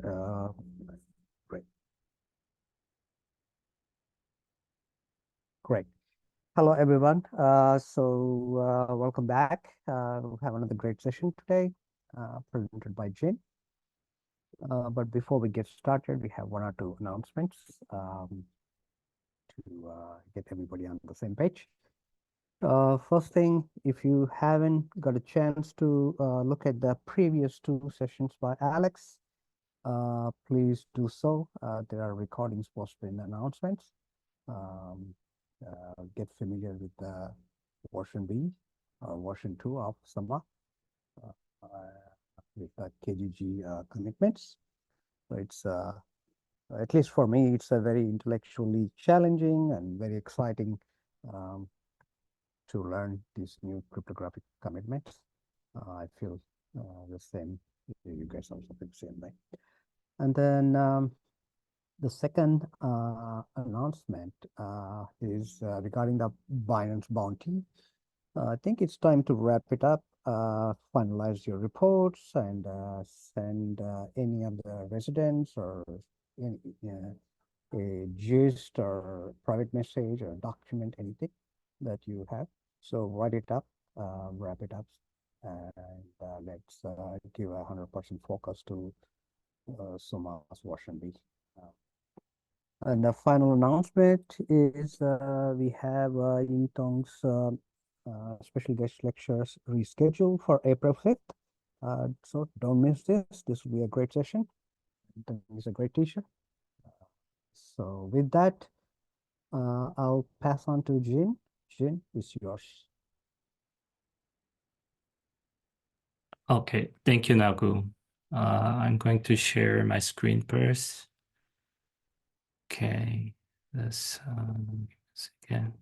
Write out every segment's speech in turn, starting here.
Uh, great. Great. Hello, everyone. Welcome back. We have another great session today, presented by Jin. But before we get started, we have one or two announcements to get everybody on the same page. First thing, if you haven't got a chance to look at the previous two sessions by Alex, please do so. There are recordings posted in the announcements. Get familiar with the version B or version 2 of Summa with the KGG commitments. So it's at least for me, it's a very intellectually challenging and very exciting to learn these new cryptographic commitments. I feel the same. You guys also feel the same way. And then the second announcement is regarding the Binance bounty. I think it's time to wrap it up, finalize your reports, and send any of the residents or any, a gist or private message or document, anything that you have. So write it up, wrap it up, and let's give 100% focus to Summa's version B. And the final announcement is we have Yingtong's special guest lectures rescheduled for April 5th. So don't miss this. This will be a great session. He's a great teacher. So with that, I'll pass on to Jin. Jin, it's yours. Okay, thank you, Nagu. I'm going to share my screen first. Okay, let's again.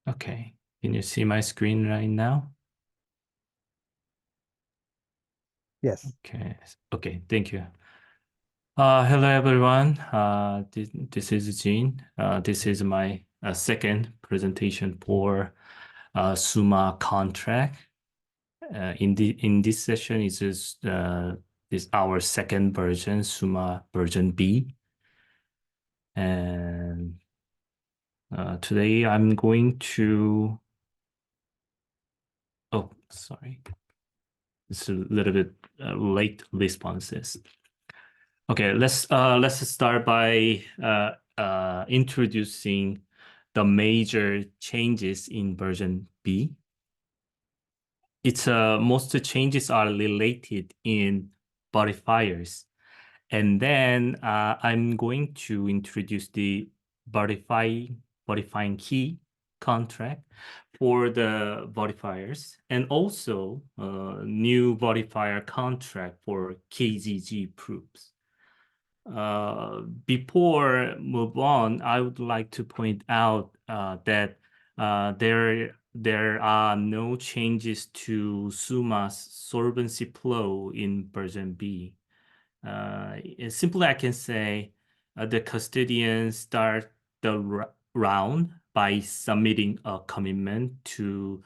Okay, can you see my screen right now? Yes. Okay, thank you. Hello, everyone. This is Jean. This is my second presentation for Summa contract. In this session, is our second version, Summa version B. And today I'm going to, oh, sorry. It's a little bit late responses. Okay, let's start by introducing the major changes in version B. Its most changes are related in verifiers. And then I'm going to introduce the verifying key contract for the verifiers, and also new verifier contract for KGG proofs. Before move on, I would like to point out that there are no changes to Summa's solvency flow in version B. Simply, I can say the custodian start the round by submitting a commitment to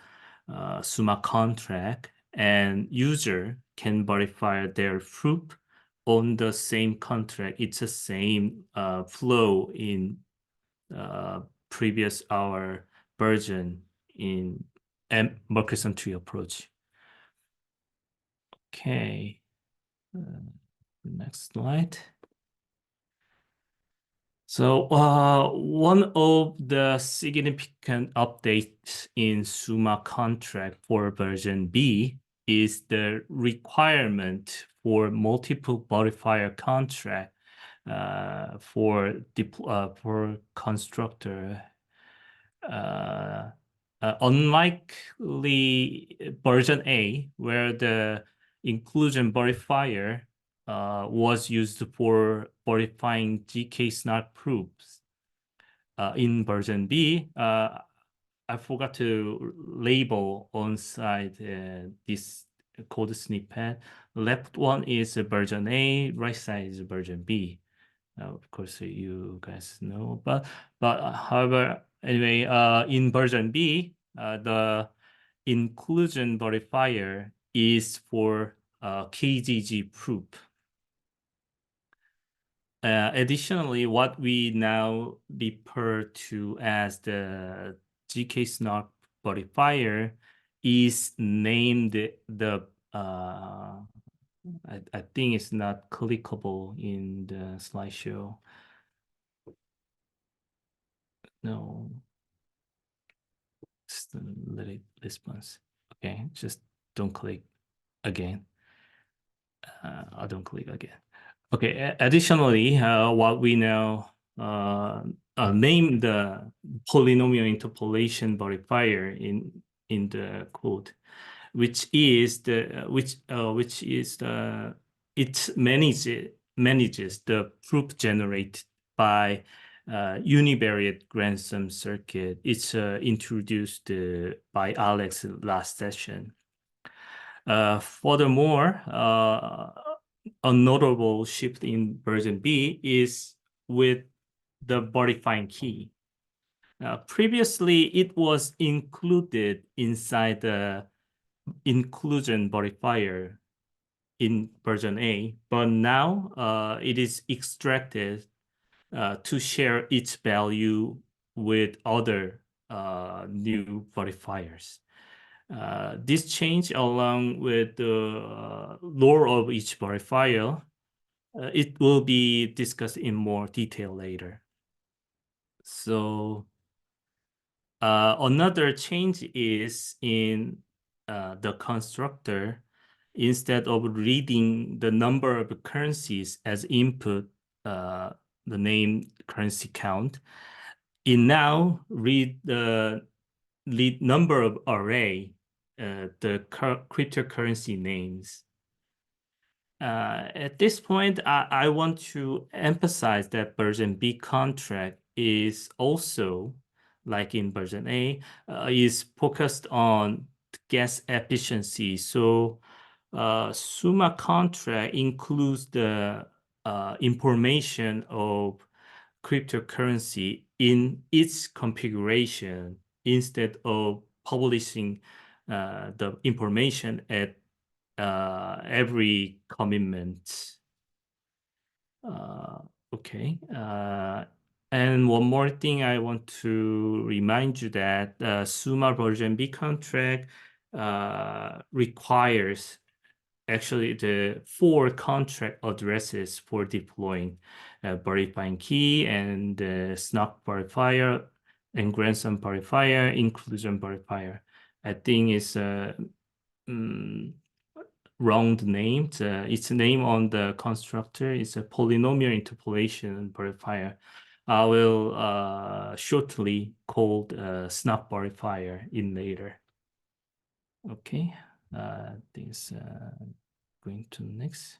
Summa contract, and user can verify their proof on the same contract. It's the same flow in previous our version in Murchison tree approach. Okay. Next slide. So one of the significant updates in Summa contract for version B is the requirement for multiple verifier contract for constructor. Unlikely version A, where the inclusion verifier was used for verifying GK snark proofs. In version B, I forgot to label on side this code snippet. Left one is version A, right side is version B. Of course, you guys know, but however, anyway, in version B, the inclusion verifier is for KGG proof. Additionally, what we now refer to as the GK-SNARK verifier is named the I think it's not clickable in the slideshow. No. Just let it response. Okay, just don't click again. I don't click again. Okay, additionally, what we now name the polynomial interpolation verifier in the code, which is the it manages the proof generated by univariate grandson circuit. It's introduced by Alex last session. Furthermore, a notable shift in version B is with the verifying key. Previously, it was included inside the inclusion verifier in version A, but now it is extracted to share its value with other new verifiers. This change, along with the lore of each verifier, it will be discussed in more detail later. So another change is in the constructor. Instead of reading the number of currencies as input, the name currency count, it now read the number of array, the cryptocurrency names. At this point, I want to emphasize that version B contract is also, like in version A, is focused on gas efficiency. So Summa contract includes the information of cryptocurrency in its configuration instead of publishing the information at every commitment. Okay. And one more thing I want to remind you that Summa version B contract requires actually the 4 contract addresses for deploying verifying key and SNARK verifier and grandson verifier, inclusion verifier. I think it's wrong name. Its name on the constructor is a polynomial interpolation verifier. I will shortly call SNARK verifier in later. Okay, this going to next.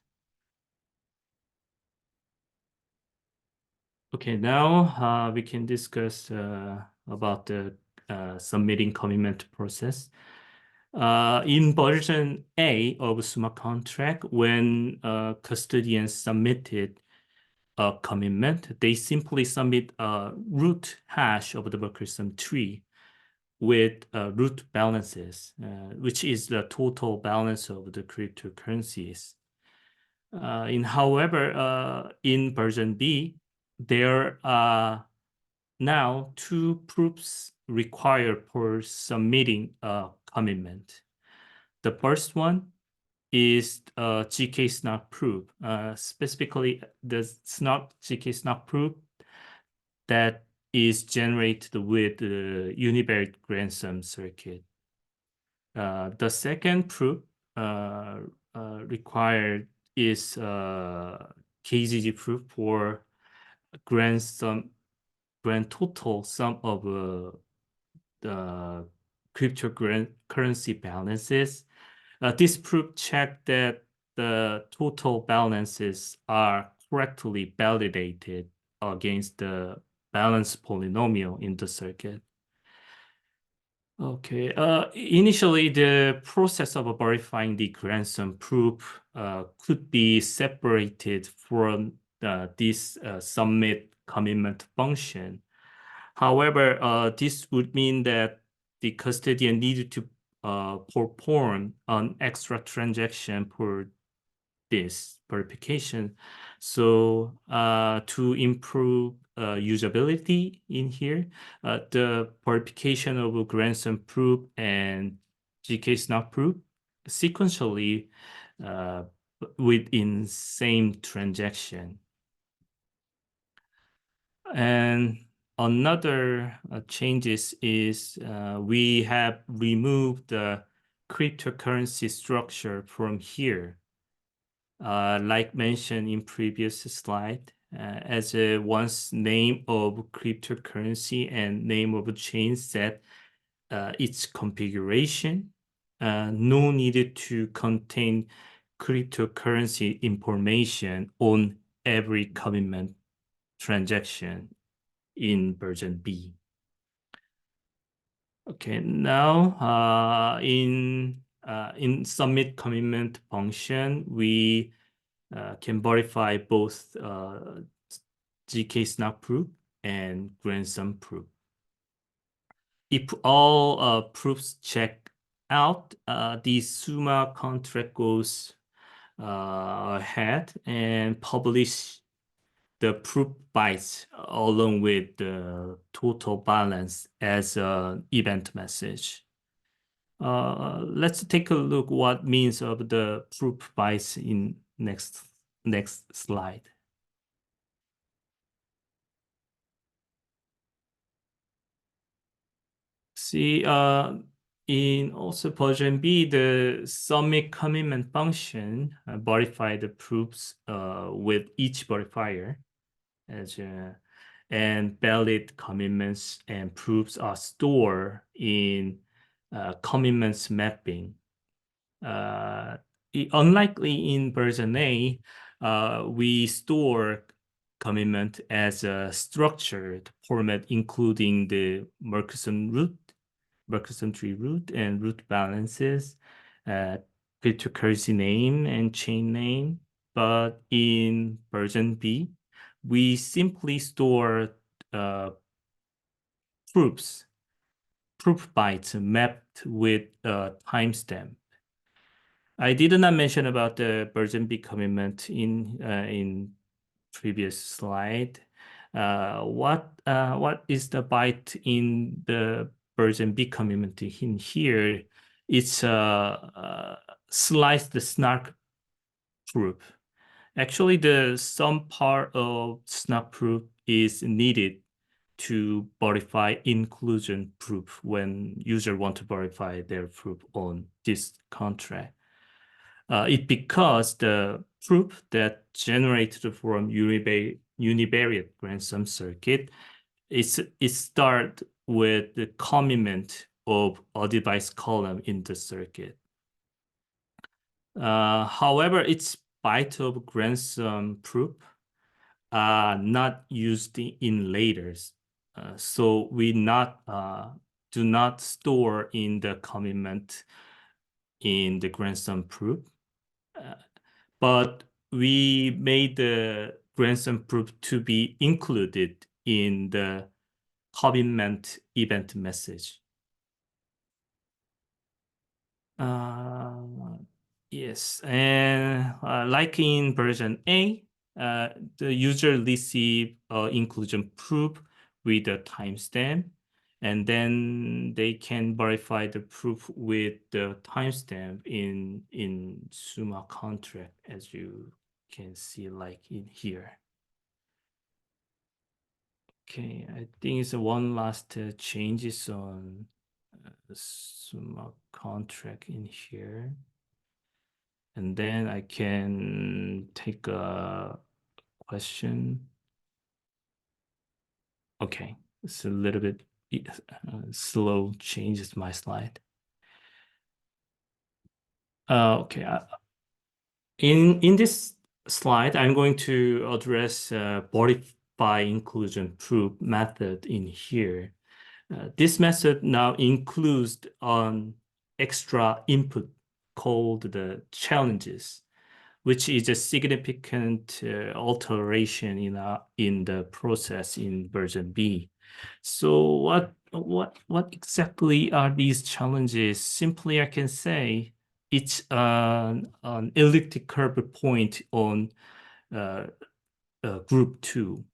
Okay, now we can discuss about the submitting commitment process. In version A of Summa contract, when custodians submitted a commitment, they simply submit a root hash of the worker sum tree with root balances, which is the total balance of the cryptocurrencies. However, in version B, there are now 2 proofs required for submitting a commitment. The first one is GK-SNARK proof, specifically the GK-SNARK proof that is generated with the univariate grandson circuit. The second proof required is KGG proof for grand total sum of the cryptocurrency balances. This proof checks that the total balances are correctly validated against the balanced polynomial in the circuit. Okay, initially the process of verifying the grandson proof could be separated from this submit commitment function. However, this would mean that the custodian needed to perform an extra transaction for this verification. So to improve usability in here, the verification of grandson proof and GK snap proof sequentially within same transaction. And another changes is we have removed the cryptocurrency structure from here. Like mentioned in previous slide, as a once name of cryptocurrency and name of a chain set its configuration, no needed to contain cryptocurrency information on every commitment transaction in version B. Okay, now in submit commitment function, we can verify both GK snap proof and grandson proof. If all proofs check out, the Summa contract goes ahead and publish the proof bytes along with the total balance as an event message. Let's take a look what means of the proof bytes in next slide. See, in also version B, the submit commitment function verify the proofs with each verifier as and valid commitments and proofs are stored in commitments mapping. Unlikely in version A, we store commitment as a structured format, including the Murchison tree root and root balances, cryptocurrency name and chain name. But in version B, we simply store proof bytes mapped with a timestamp. I did not mention about the version B commitment in previous slide. What is the byte in the version B commitment in here? It's slice the snark proof. Actually, some part of snark proof is needed to verify inclusion proof when user want to verify their proof on this contract. It because the proof that generated from univariate grandson circuit it start with the commitment of a device column in the circuit. However, its byte of grandson proof are not used in laters, so we do not store in the commitment in the grandson proof. But we made the grandson proof to be included in the commitment event message. Yes, and like in version A, the user receive inclusion proof with a timestamp, and then they can verify the proof with the timestamp in Summa contract, as you can see, like in here. Okay, I think it's one last changes on the Summa contract in here. And then I can take a question. Okay, it's a little bit slow changes my slide. Okay, in this slide, I'm going to address verify inclusion proof method in here. This method now includes an extra input called the challenges, which is a significant alteration in the process in version B. So what exactly are these challenges? Simply, I can say it's an elliptic curve point on group 2.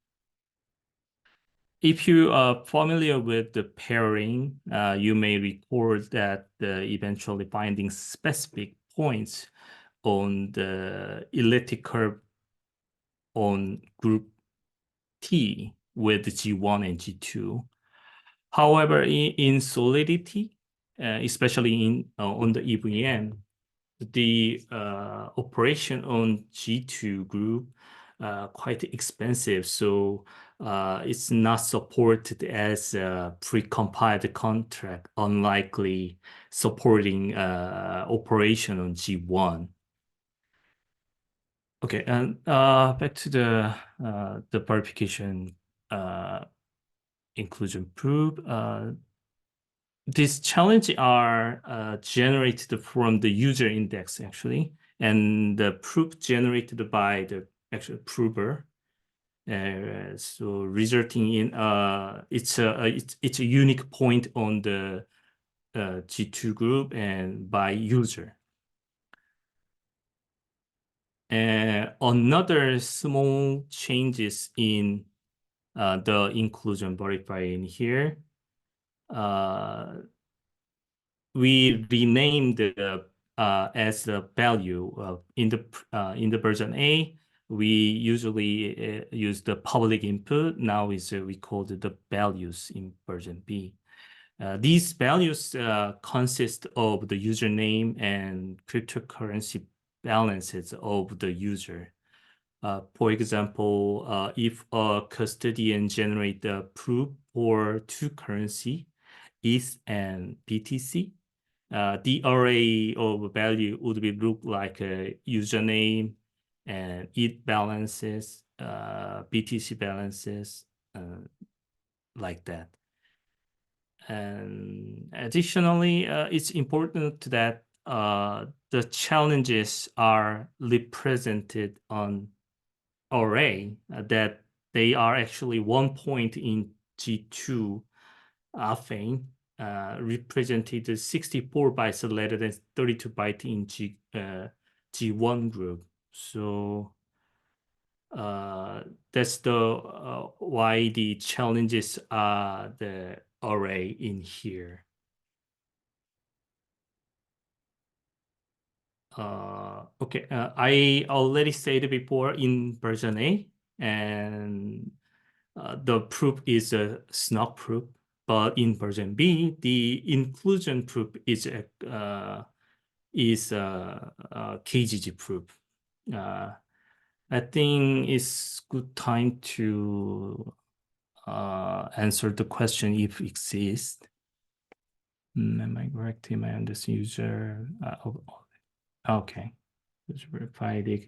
If you are familiar with the pairing, you may record that eventually finding specific points on the elliptic curve on group T with G1 and G2. However, in solidity, especially on the EVM, the operation on G2 group quite expensive, so it's not supported as a precompiled contract, unlikely supporting operation on G1. Okay, and back to the verification inclusion proof. These challenges are generated from the user index actually, and the proof generated by the actual prover. So resulting in it's a unique point on the G2 group and by user. Another small changes in the inclusion verifier in here. We renamed the as the value in the version A. We usually use the public input. Now we call it the values in version B. These values consist of the username and cryptocurrency balances of the user. For example, if a custodian generates the proof for two currency, ETH and BTC, the array of value would be look like a username and ETH balances, BTC balances, like that. And additionally, it's important that the challenges are represented on array, that they are actually 1 point in G2 affine, represented 64 bytes rather than 32 bytes in G1 group. So that's the why the challenges are the array in here. Okay, I already said before in version A, and the proof is a SNOC proof, but in version B, the inclusion proof is a KGG proof. I think it's good time to answer the question if it exists. Am I correct in my understanding user? Okay, let's verify the.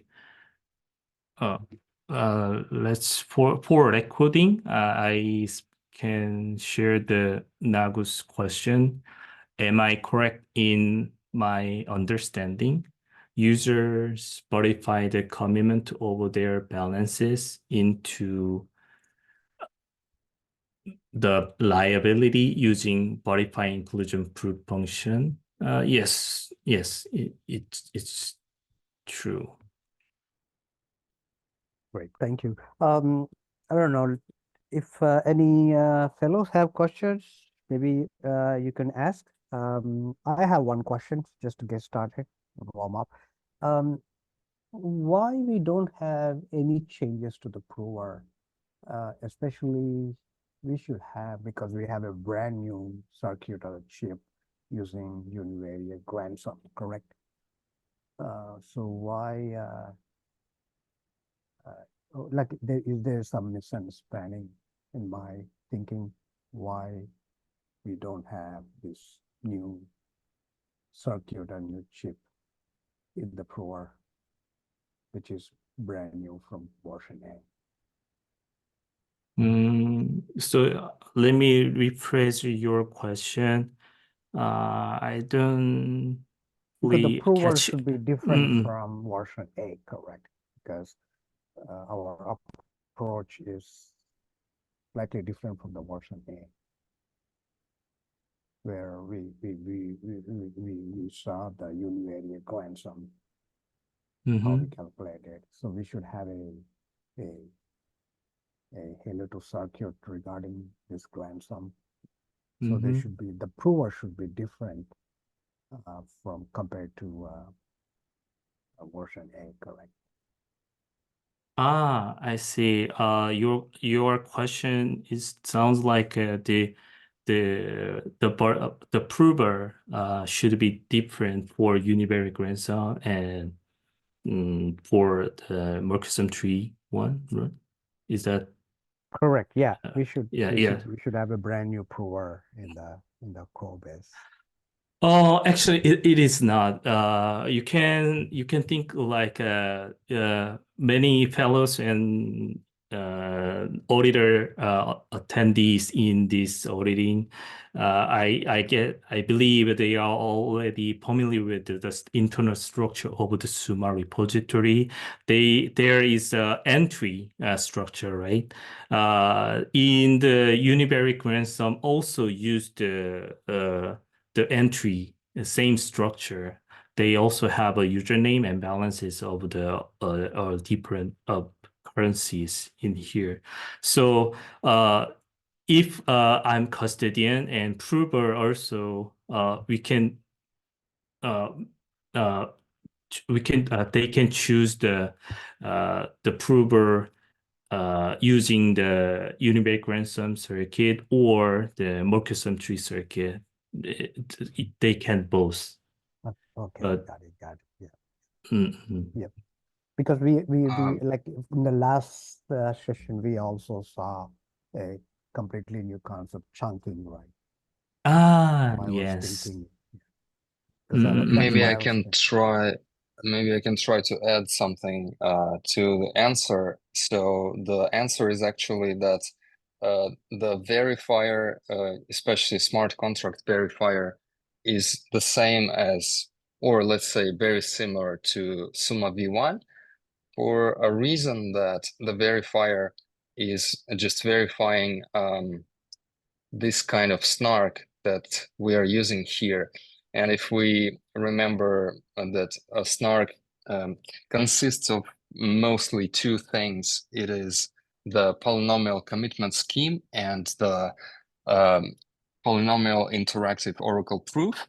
Let's for recording. I can share the Nagu's question. Am I correct in my understanding? Users verify the commitment of their balances into the liability using verify inclusion proof function. Yes, it's true. Great, thank you. I don't know if any fellows have questions. Maybe you can ask. I have one question just to get started, warm up. Why we don't have any changes to the prover, especially we should have because we have a brand new circuit or a chip using univariate grandson, correct? So why? Like is there some misunderstanding in my thinking why we don't have this new circuit and new chip in the prover, which is brand new from version A? So let me rephrase your question. I don't Because the prover catch. should be different from version A, correct? Because our approach is slightly different from the version A, where we saw the univariate grandson, how we calculate it. So we should have a Halo 2 circuit regarding this grandson. So they should be, the prover should be different from compared to version A, correct? Ah, I see. Your question sounds like the prover should be different for univariate grandson and for the Murchison tree one, right? Is that Correct. Yeah, we should have a brand new prover in the core base. Oh, actually, it is not. You can think like many fellows and auditor attendees in this auditing. I believe they are already familiar with the internal structure of the Summa repository. There is a entry structure, right? In the univariate grandson also use the entry, the same structure. They also have a username and balances of the different currencies in here. So if I'm custodian and prover also, we can they can choose the prover using the univariate grandson circuit or the Murchison tree circuit. They can both. Okay, But got it. Yeah. Yeah. Because we like in the last session we also saw a completely new concept, chunking, right? Ah, I was yes. thinking, because that's Maybe why I I was can try. Maybe I can try to add something to the answer. So the answer is actually that the verifier, especially smart contract verifier, is the same as, or let's say very similar to Summa v1, for a reason that the verifier is just verifying this kind of snark that we are using here. And if we remember that a snark consists of mostly two things, it is the polynomial commitment scheme and the polynomial interactive oracle proof.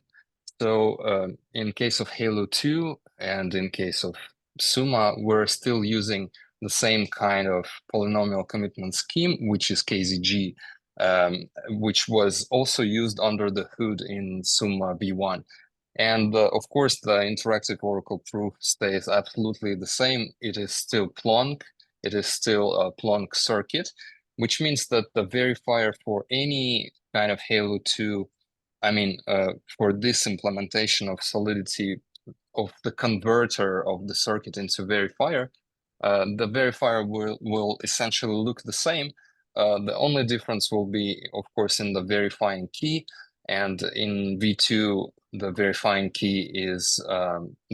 So in case of Halo 2 and in case of Summa, we're still using the same kind of polynomial commitment scheme, which is KZG, which was also used under the hood in Summa v1. And of course, the interactive oracle proof stays absolutely the same. It is still Plonk. It is still a Plonk circuit, which means that the verifier for any kind of Halo 2, I mean, for this implementation of Solidity of the converter of the circuit into verifier, the verifier will essentially look the same. The only difference will be, of course, in the verifying key. And in V2, the verifying key is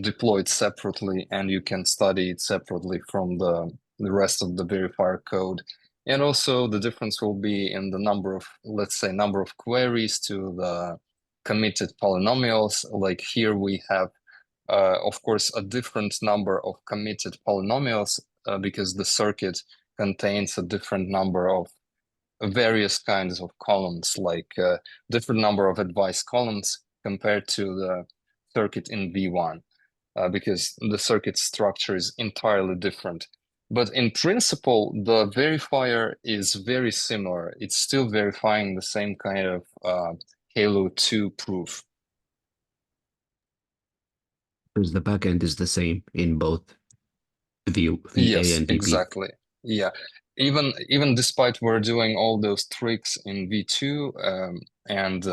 deployed separately, and you can study it separately from the rest of the verifier code. And also the difference will be in the number of, let's say, number of queries to the committed polynomials. Like here we have of course, a different number of committed polynomials because the circuit contains a different number of various kinds of columns, like different number of advice columns compared to the circuit in V1, because the circuit structure is entirely different. But in principle, the verifier is very similar. It's still verifying the same kind of Halo 2 proof. Because the backend is the same in both VA Yes, and VB. exactly. Yeah. Even despite we're doing all those tricks in V2 and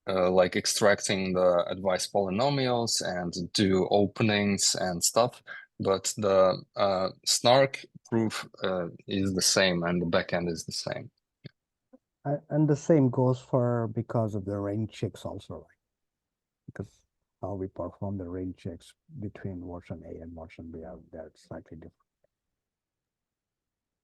like extracting the advice polynomials and do openings and stuff, but the snark proof is the same and the backend is the same. and the same goes for because of the range checks also, right? Because how we perform the range checks between version A and version B are they're slightly different.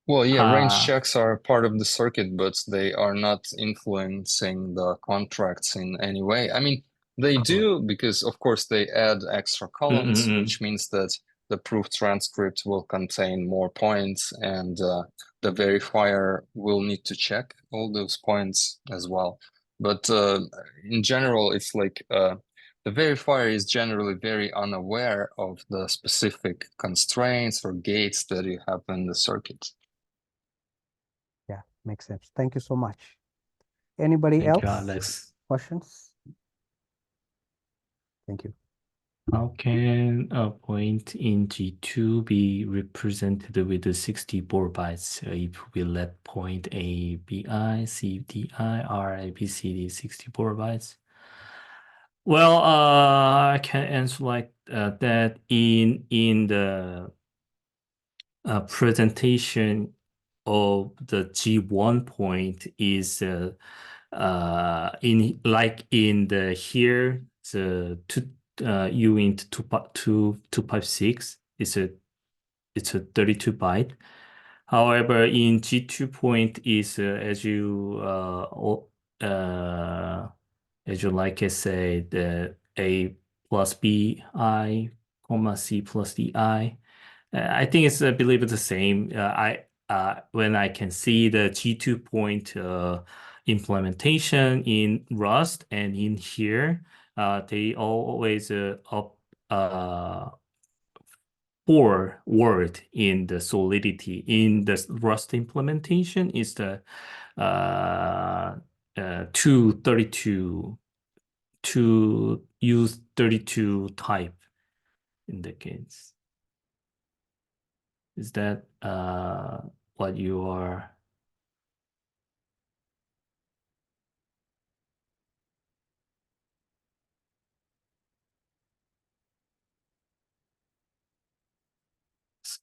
Well, yeah, range Ah. checks are part of the circuit, but they are not influencing the contracts in any way. I mean, they do because, of course, they add extra columns, which means that the proof transcript will contain more points, and the verifier will need to check all those points as well. But in general, it's like the verifier is generally very unaware of the specific constraints or gates that you have in the circuit. Yeah, makes sense. Thank you so much. Anybody Thank else? you, Alex. Questions? Thank you. How can a point in G2 be represented with the 64 bytes if we let point A, B, I, C, D, I, R, A, B, C, D 64 bytes? Well, I can answer like that in the presentation of the G1 point is in the here the uint 256 it's a 32 byte. However, in G2 point is as you like I say the A plus B I comma C plus D I. I think it's I believe it's the same. When I can see the G2 point implementation in Rust and in here, they always up four word in the solidity in the Rust implementation is the 232 to use 32 type in the case. Is that what you are?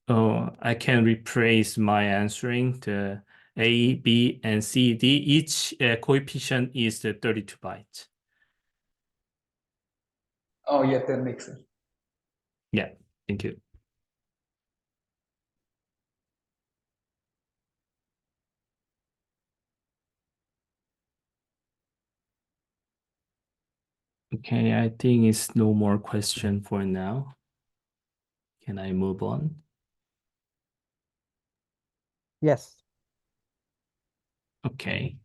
So I can replace my answering the A, B, and C, D. Each coefficient is the 32 bytes. Oh, yeah, that makes sense. Yeah, thank you. Okay, I think it's no more question for now. Can I move on? Yes. Okay.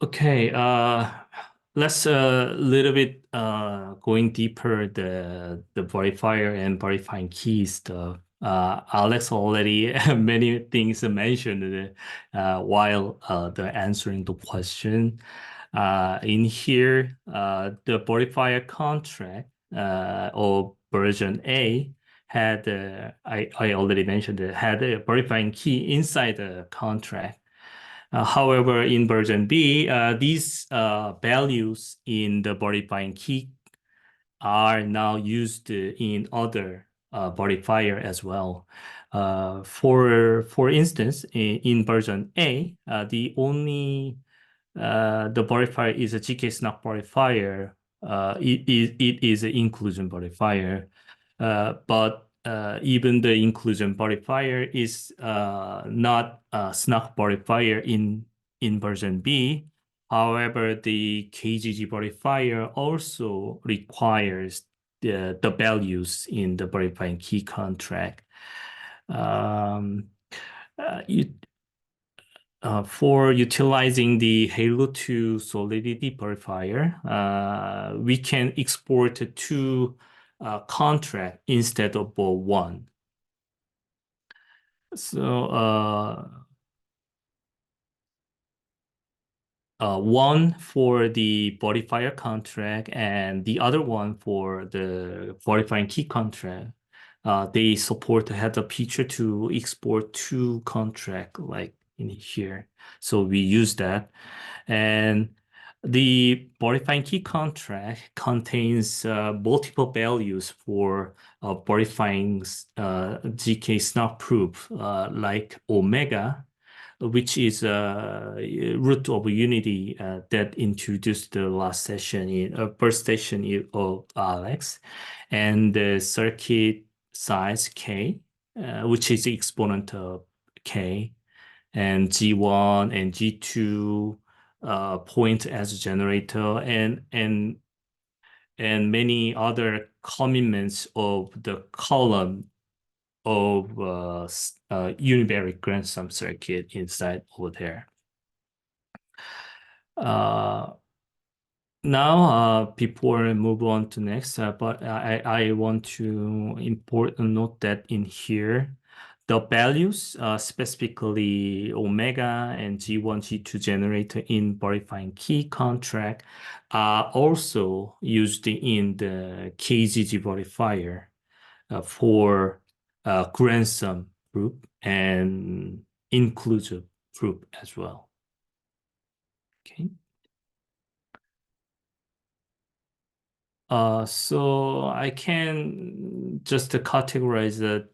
Okay, let's little bit going deeper the verifier and verifying key stuff. Alex already many things mentioned while the answering the question. In here, the verifier contract or version A had I already mentioned it had a verifying key inside the contract. However, in version B, these values in the verifying key are now used in other verifier as well. For instance, in version A, the only the verifier is a GK snap verifier. It is an inclusion verifier, but even the inclusion verifier is not a snap verifier in version B. However, the KGG verifier also requires the values in the verifying key contract. For utilizing the Halo2 Solidity verifier, we can export two contract instead of one. So one for the verifier contract and the other one for the verifying key contract. They support have the feature to export two contract like in here. So we use that. And the verifying key contract contains multiple values for verifying GK snap proof like omega, which is a root of unity that introduced the last session in first session of Alex, and the circuit size K, which is the exponent of K, and G1 and G2 point as a generator, and many other commitments of the column of univariate grand sum circuit inside over there. Now, before I move on to next, but I want to important note that in here, the values, specifically omega and G1, G2 generator in verifying key contract, are also used in the KGG verifier for grand sum proof and inclusive proof as well. Okay. So I can just categorize it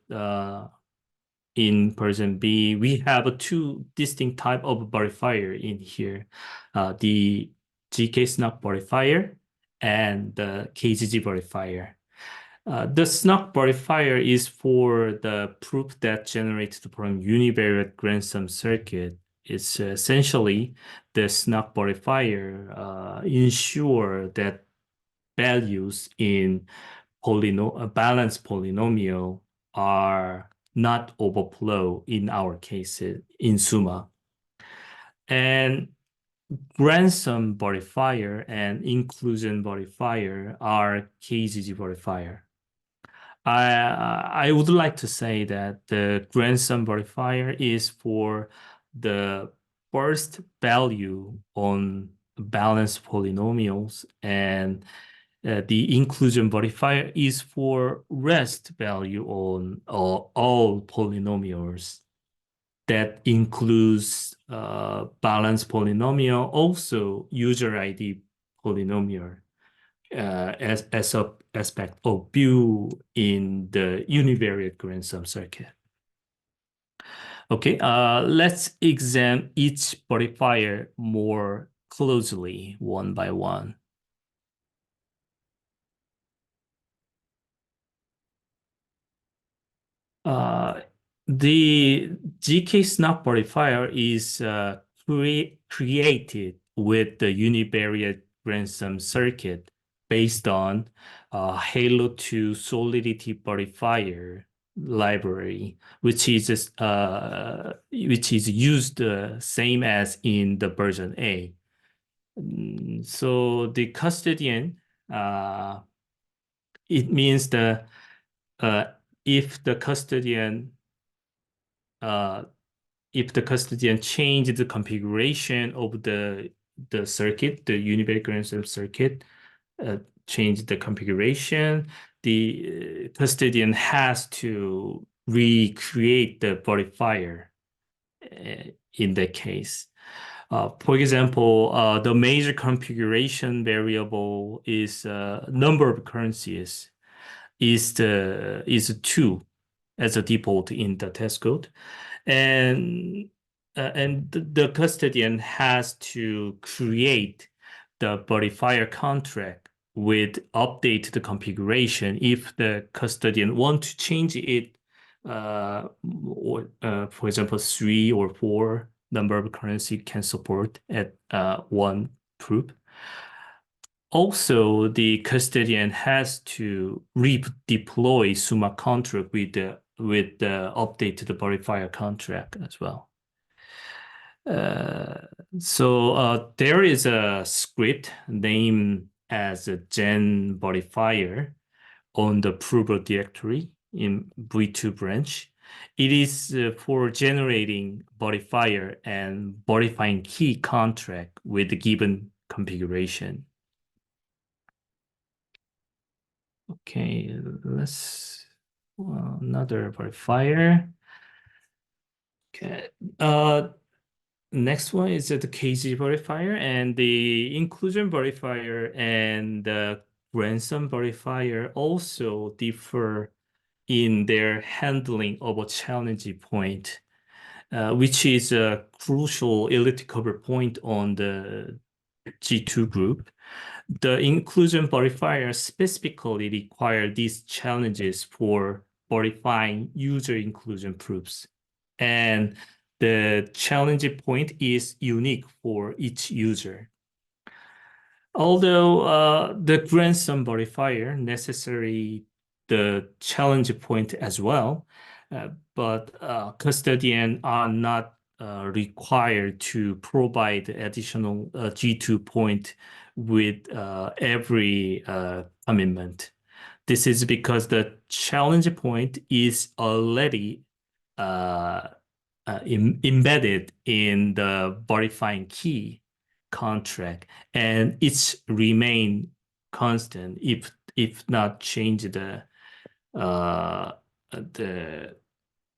in version B. We have two distinct type of verifier in here, the GK SNOC verifier and the KGG verifier. The SNOC verifier is for the proof that generated from univariate grand sum circuit. It's essentially the SNOC verifier ensure that values in balanced polynomial are not overflow in our case in Summa. And grand sum verifier and inclusion verifier are KGG verifier. I would like to say that the grand sum verifier is for the first value on balanced polynomials, and the inclusion verifier is for rest value on all polynomials. That includes balanced polynomial, also user ID polynomial as an aspect of view in the univariate grand sum circuit. Okay, let's examine each verifier more closely one by one. The GK SNOC verifier is created with the univariate grand sum circuit based on Halo 2 solidity verifier library, which is used same as in the version A. So the custodian, it means the if the custodian changed the configuration of the circuit, the univariate grand sum circuit, change the configuration, the custodian has to recreate the verifier in that case. For example, the major configuration variable is number of currencies is 2 as a default in the test code, and the custodian has to create the verifier contract with update the configuration if the custodian want to change it, or for example 3 or 4 number of currency can support at one proof. Also, the custodian has to redeploy Summa contract with the updated verifier contract as well. So there is a script named as a gen verifier on the prover directory in V2 branch. It is for generating verifier and verifying key contract with the given configuration. Okay, let's another verifier. Okay, next one is the KG verifier, and the inclusion verifier and the grand sum verifier also differ in their handling of a challenge point, which is a crucial elliptic cover point on the G2 group. The inclusion verifier specifically require these challenges for verifying user inclusion proofs. And the challenge point is unique for each user. Although the grandson verifier necessary the challenge point as well, but custodians are not required to provide additional G2 point with every commitment. This is because the challenge point is already embedded in the verifying key contract, and it's remain constant if not change the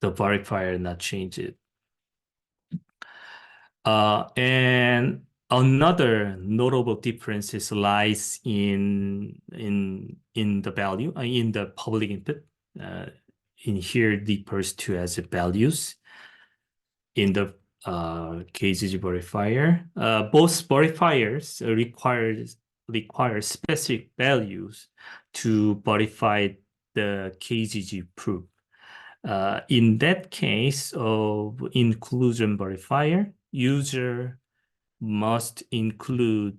verifier not change it. And another notable difference lies in the value in the public input. In here differs to as values. In the KZG verifier, both verifiers require specific values to verify the KZG proof. In that case of inclusion verifier, user must include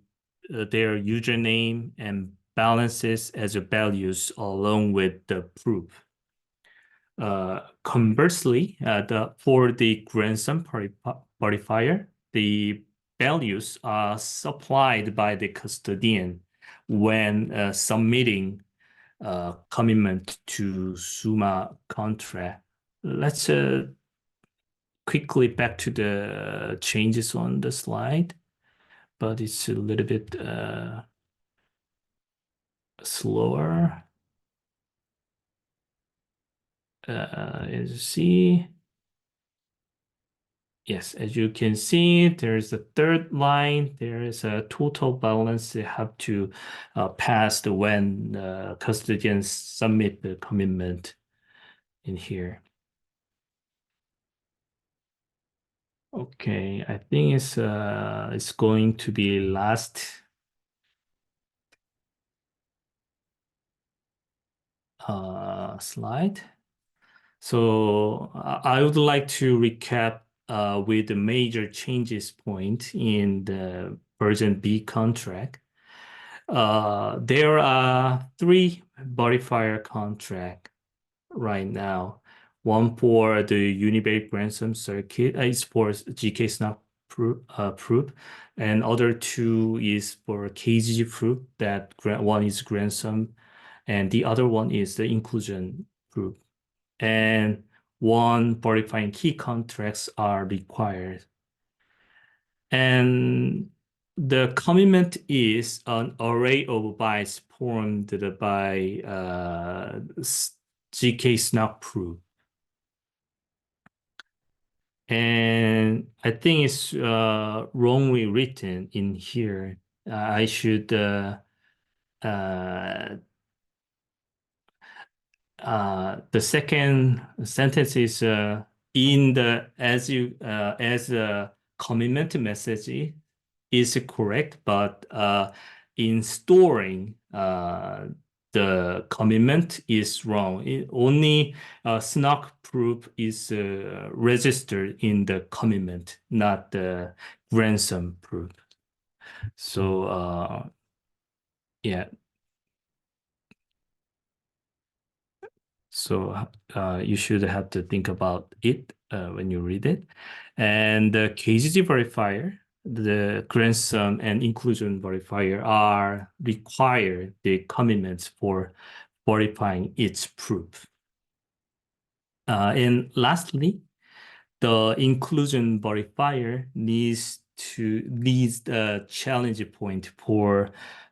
their username and balances as values along with the proof. Conversely, for the grandson verifier, the values are supplied by the custodian when submitting commitment to Summa contract. Let's quickly back to the changes on the slide, but it's a little bit slower. As you see, yes, as you can see, there's a third line. There is a total balance they have to pass when custodians submit the commitment in here. Okay, I think it's going to be last slide. So I would like to recap with the major changes point in the version B contract. There are 3 verifier contract right now. One for the univariate grandson circuit is for GK snap proof, and other 2 is for KZG proof. That one is grandson, and the other one is the inclusion proof. And 1 verifying key contracts are required. And the commitment is an array of bytes formed by GK snap proof. And I think it's wrongly written in here. I should the second sentence is in the as a commitment message is correct, but in storing the commitment is wrong. Only SNOC proof is registered in the commitment, not the ransom proof. So yeah. So you should have to think about it when you read it. And the KZG verifier, the grandson and inclusion verifier are required the commitments for verifying its proof. And lastly, the inclusion verifier needs the challenge point for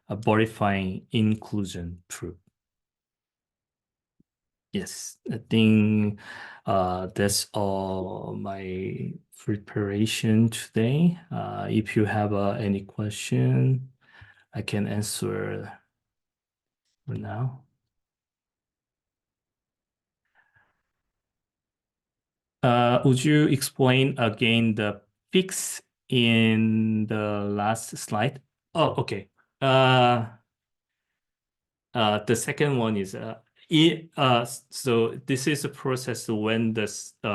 verifying inclusion proof. Yes, I think that's all my preparation today. If you have any question, I can answer for now. Would you explain again the fix in the last slide? Oh, okay. The second one is So this is a process when the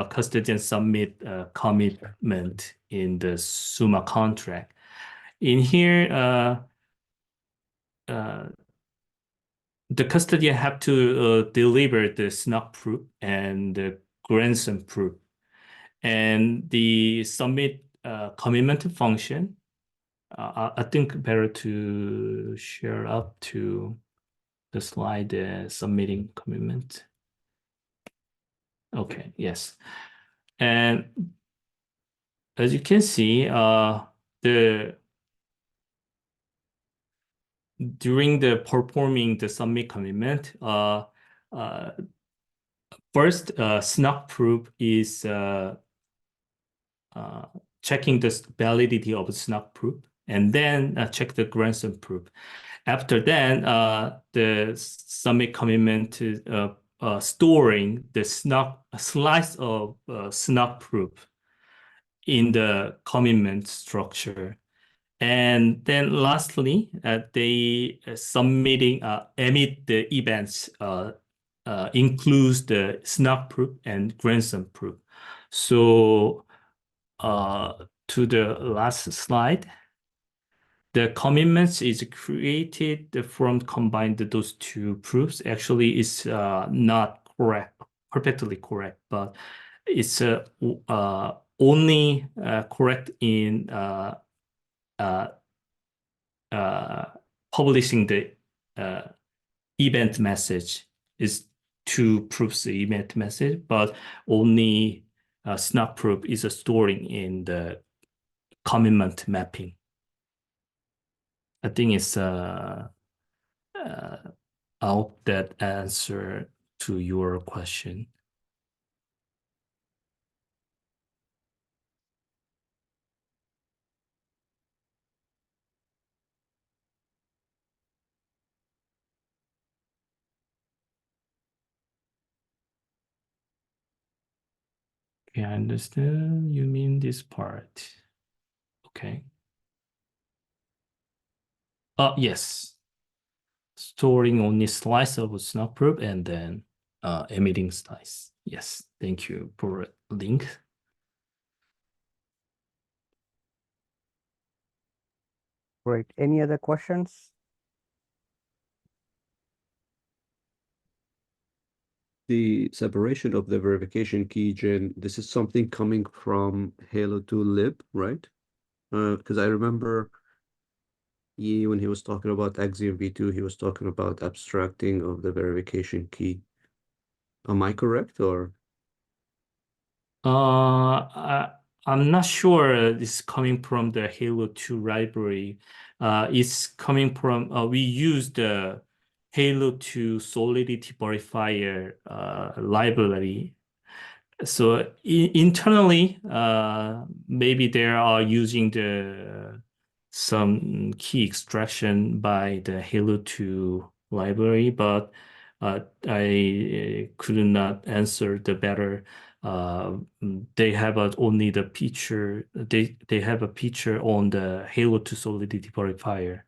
custodian submit a commitment in the Summa contract. In here, the custodian have to deliver the snark proof and the grandson proof, and the submit commitment function. I think better to share up to the slide submitting commitment. Okay, yes. And as you can see, during the performing the submit commitment, first snark proof is checking the validity of the snark proof, and then check the grandson proof. After that, the submit commitment to storing the slice of snark proof in the commitment structure. And then lastly, they submitting emit the events includes the snark proof and grandson proof. So to the last slide, the commitments is created from combined those two proofs. Actually, it's not correct, perfectly correct, but it's only correct in publishing the event message is two proofs the event message, but only snark proof is storing in the commitment mapping. I think it's I hope that answer to your question. Okay, I understand you mean this part. Okay. Yes. Storing only slice of snark proof and then emitting slice. Yes, thank you for link. Great. Any other questions? The separation of the verification key, Jen, this is something coming from Halo 2 lib, right? Because I remember when he was talking about Axiom v2, he was talking about abstracting of the verification key. Am I correct, or? I'm not sure this is coming from the Halo 2 library. It's coming from, we use the Halo 2 solidity verifier library. So internally, maybe they are using some key extraction by the Halo 2 library, but I could not answer the better. They have only the feature. They have a feature on the Halo 2 solidity verifier.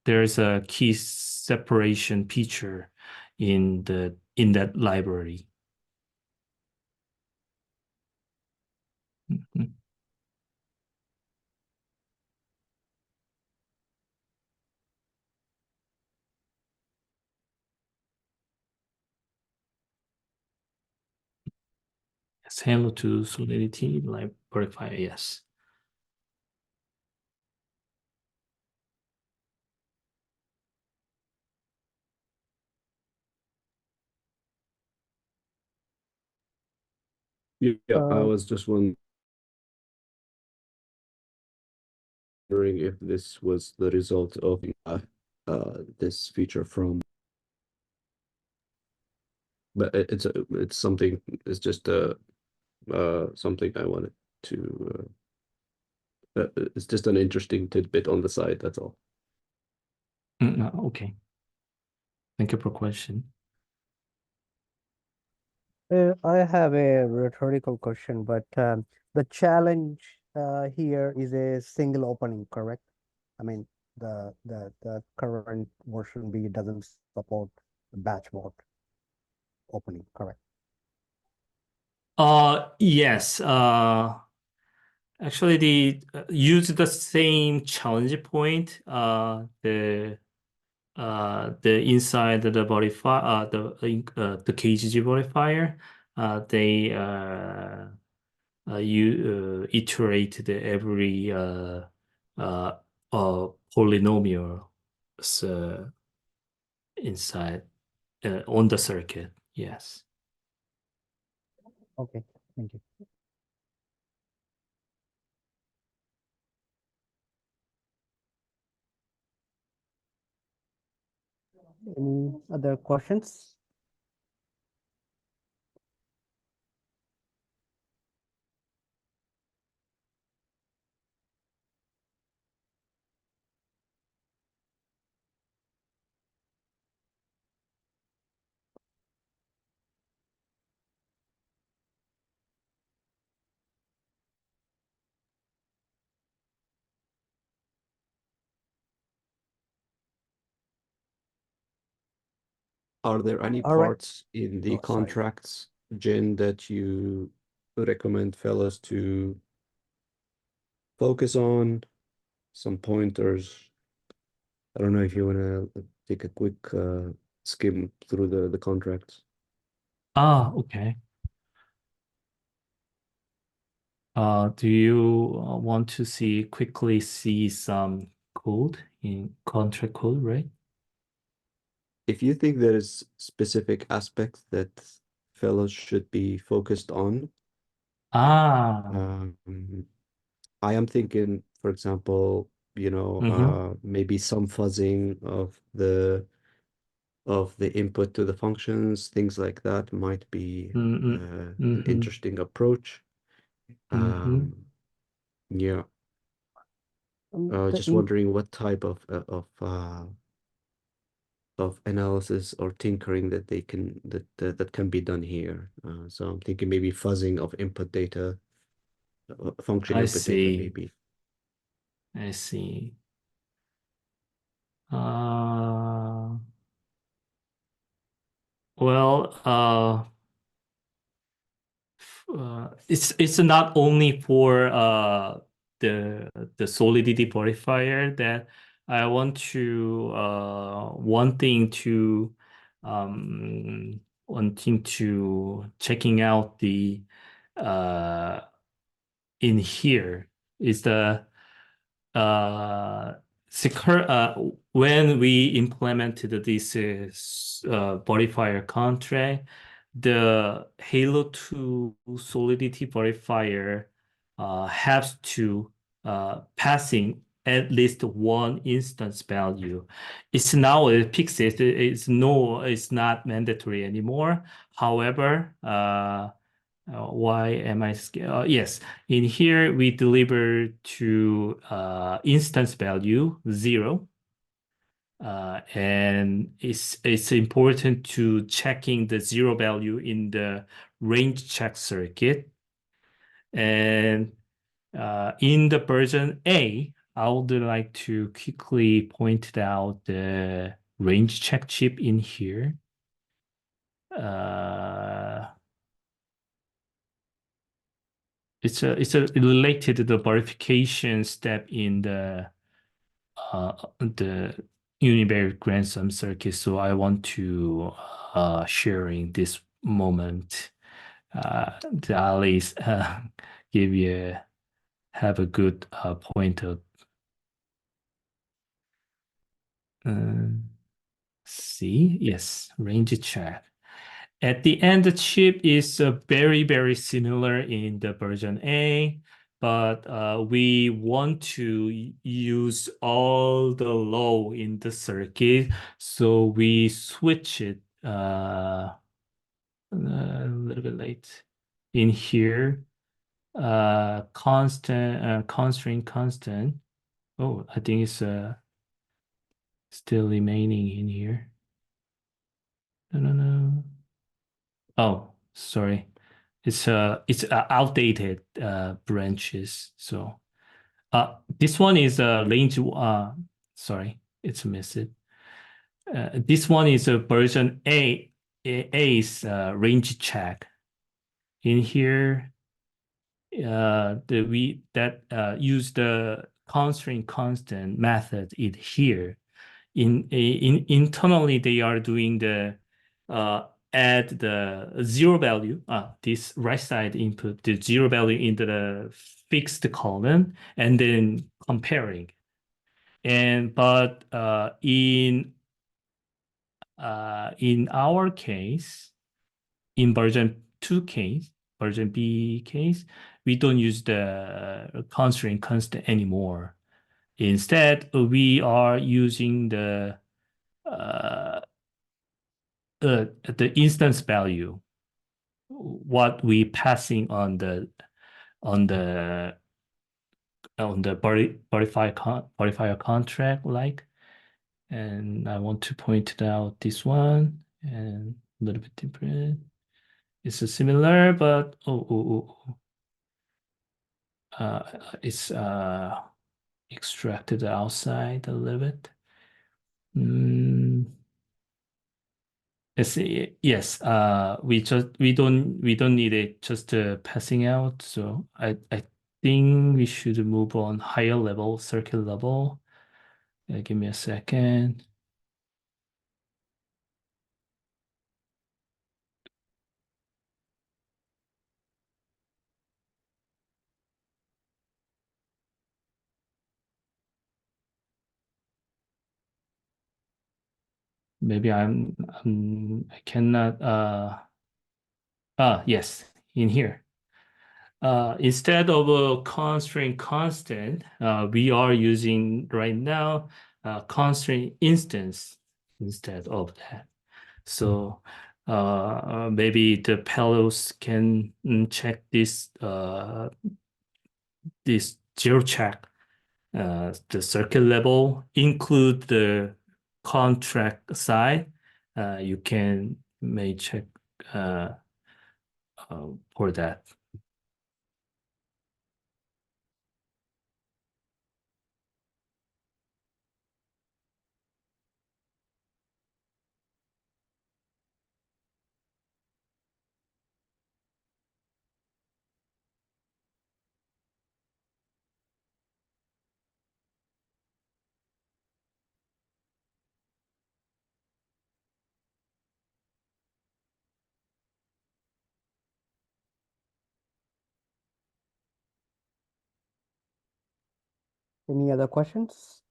There's a key separation feature in that library. Mhm. Yes, Halo 2 solidity verifier, yes. Yeah, I was just wondering if this was the result of this feature from, but it's something. It's just something I wanted to. It's just an interesting tidbit on the side. That's all. Okay. Thank you for question. I have a rhetorical question, but the challenge here is a single opening, correct? I mean, the current version B doesn't support the batch mode opening, correct? Yes. Actually, use the same challenge point. The inside the modifier, the KGG modifier, they you iterate every polynomial inside on the circuit. Yes. Okay, thank you. Any other questions? Are there any All right. parts in the Oh, sorry. contracts, Jin, that you recommend fellas to focus on? Some pointers? I don't know if you want to take a quick skim through the contracts. Okay. Do you want to quickly see some code in contract code, right? If you think there is specific aspects that fellows should be focused on, I am thinking, for example, maybe some fuzzing of the input to the functions, things like that might be an interesting approach. Yeah. Just The wondering what type of analysis or tinkering that they can that can be done here. So I'm thinking maybe fuzzing of input data, function I input data, see. maybe. I see. Well, it's not only for the solidity modifier that I want to wanting to checking out the in here is the when we implemented this modifier contract, the Halo 2 solidity modifier has to passing at least one instance value. It's now a fixed. It's not mandatory anymore. However, why am I scared? Yes, in here we deliver to instance value 0. And it's important to checking the 0 value in the range check circuit. And in the version A, I would like to quickly point out the range check chip in here. It's related to the verification step in the univariate grand sum circuit. So I want to sharing this moment to at least give you have a good point of see, yes, range check. At the end, the chip is very, very similar in the version A, but we want to use all the low in the circuit, so we switch it a little bit late in here. Constraint constant. Oh, I think it's still remaining in here. No. Oh, sorry. It's outdated branches. So this one is range sorry, it's missed. This one is a version A's range check. In here, use the constraint constant method is here. Internally, they are doing the add the zero value, this right side input, the zero value into the fixed column, and then comparing. But in our case, in version B case, we don't use the constraint constant anymore. Instead, we are using the instance value, what we passing on the verifier contract like. And I want to point out this one and a little bit different. It's a similar, but it's extracted outside a little bit. Yes, we don't need it just passing out. So I think we should move on higher level, circuit level. Give me a second. Maybe I cannot. Yes, in here. Instead of a constraint constant, we are using right now constraint instance instead of that. So maybe the fellows can check this zero check, the circuit level, include the contract side. You may check for that. Any other questions?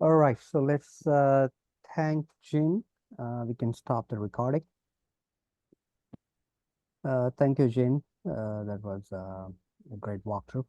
All right, so let's thank Jin. We can stop the recording. Thank you, Jin. That was a great walkthrough.